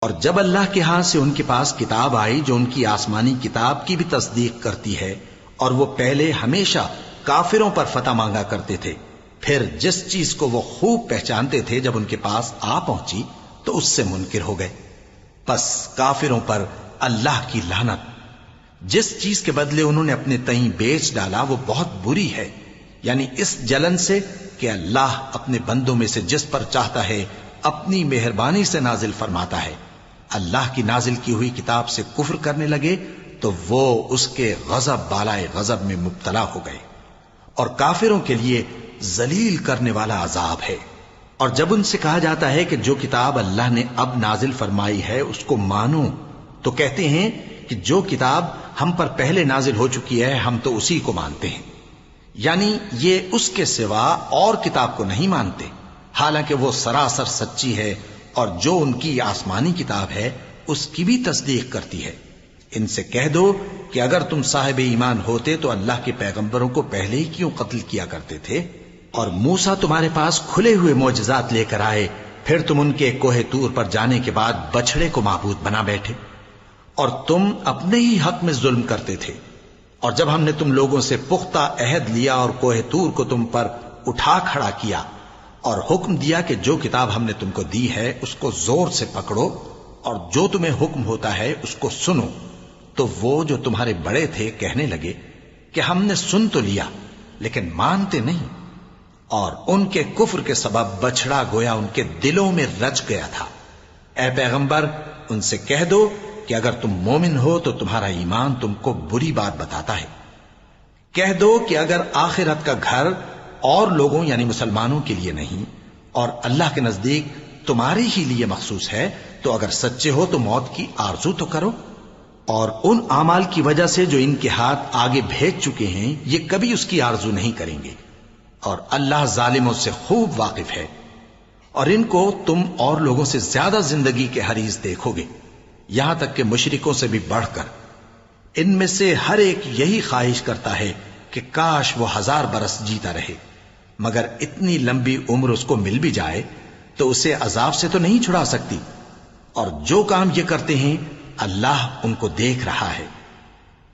اور جب اللہ کے ہاں سے ان کے پاس کتاب آئی جو ان کی آسمانی کتاب کی بھی تصدیق کرتی ہے، اور وہ پہلے ہمیشہ کافروں پر فتح مانگا کرتے تھے، پھر جس چیز کو وہ خوب پہچانتے تھے جب ان کے پاس آ پہنچی تو اس سے منکر ہو گئے۔ پس کافروں پر اللہ کی لعنت۔ جس چیز کے بدلے انہوں نے اپنے تئیں بیچ ڈالا وہ بہت بری ہے، یعنی اس جلن سے کہ اللہ اپنے بندوں میں سے جس پر چاہتا ہے اپنی مہربانی سے نازل فرماتا ہے۔ اللہ کی نازل کی ہوئی کتاب سے کفر کرنے لگے تو وہ اس کے غضب بالائے غضب میں مبتلا ہو گئے، اور کافروں کے لیے ذلیل کرنے والا عذاب ہے۔ اور جب ان سے کہا جاتا ہے کہ جو کتاب اللہ نے اب نازل فرمائی ہے اس کو مانو، تو کہتے ہیں کہ جو کتاب ہم پر پہلے نازل ہو چکی ہے ہم تو اسی کو مانتے ہیں، یعنی یہ اس کے سوا اور کتاب کو نہیں مانتے، حالانکہ وہ سراسر سچی ہے، اور جو ان کی آسمانی کتاب ہے اس کی بھی تصدیق کرتی ہے۔ ان سے کہہ دو کہ اگر تم صاحب ایمان ہوتے تو اللہ کے پیغمبروں کو پہلے ہی کیوں قتل کیا کرتے تھے؟ اور موسیٰ تمہارے پاس کھلے ہوئے معجزات لے کر آئے، پھر تم ان کے کوہ طور پر جانے کے بعد بچڑے کو معبود بنا بیٹھے، اور تم اپنے ہی حق میں ظلم کرتے تھے۔ اور جب ہم نے تم لوگوں سے پختہ عہد لیا اور کوہ طور کو تم پر اٹھا کھڑا کیا، اور حکم دیا کہ جو کتاب ہم نے تم کو دی ہے اس کو زور سے پکڑو، اور جو تمہیں حکم ہوتا ہے اس کو سنو، تو وہ جو تمہارے بڑے تھے کہنے لگے کہ ہم نے سن تو لیا لیکن مانتے نہیں، اور ان کے کفر کے سبب بچڑا گویا ان کے دلوں میں رچ گیا تھا۔ اے پیغمبر ان سے کہہ دو کہ اگر تم مومن ہو تو تمہارا ایمان تم کو بری بات بتاتا ہے۔ کہہ دو کہ اگر آخرت کا گھر اور لوگوں یعنی مسلمانوں کے لیے نہیں اور اللہ کے نزدیک تمہارے ہی لیے مخصوص ہے تو اگر سچے ہو تو موت کی آرزو تو کرو، اور ان اعمال کی وجہ سے جو ان کے ہاتھ آگے بھیج چکے ہیں یہ کبھی اس کی آرزو نہیں کریں گے، اور اللہ ظالموں سے خوب واقف ہے۔ اور ان کو تم اور لوگوں سے زیادہ زندگی کے حریص دیکھو گے، یہاں تک کہ مشرکوں سے بھی بڑھ کر۔ ان میں سے ہر ایک یہی خواہش کرتا ہے کہ کاش وہ 1000 برس جیتا رہے، مگر اتنی لمبی عمر اس کو مل بھی جائے تو اسے عذاب سے تو نہیں چھڑا سکتی، اور جو کام یہ کرتے ہیں اللہ ان کو دیکھ رہا ہے۔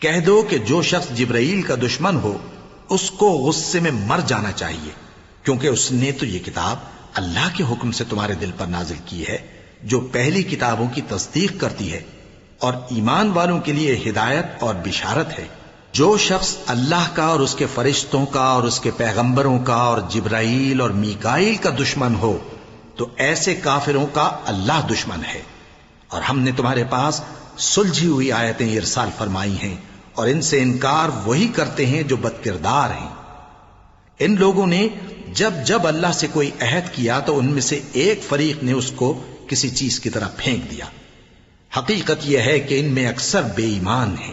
کہہ دو کہ جو شخص جبرائیل کا دشمن ہو اس کو غصے میں مر جانا چاہیے، کیونکہ اس نے تو یہ کتاب اللہ کے حکم سے تمہارے دل پر نازل کی ہے جو پہلی کتابوں کی تصدیق کرتی ہے، اور ایمان والوں کے لیے ہدایت اور بشارت ہے۔ جو شخص اللہ کا اور اس کے فرشتوں کا اور اس کے پیغمبروں کا اور جبرائیل اور میکائیل کا دشمن ہو تو ایسے کافروں کا اللہ دشمن ہے۔ اور ہم نے تمہارے پاس سلجھی ہوئی آیتیں ارسال فرمائی ہیں، اور ان سے انکار وہی کرتے ہیں جو بد کردار ہیں۔ ان لوگوں نے جب جب اللہ سے کوئی عہد کیا تو ان میں سے ایک فریق نے اس کو کسی چیز کی طرح پھینک دیا۔ حقیقت یہ ہے کہ ان میں اکثر بے ایمان ہیں۔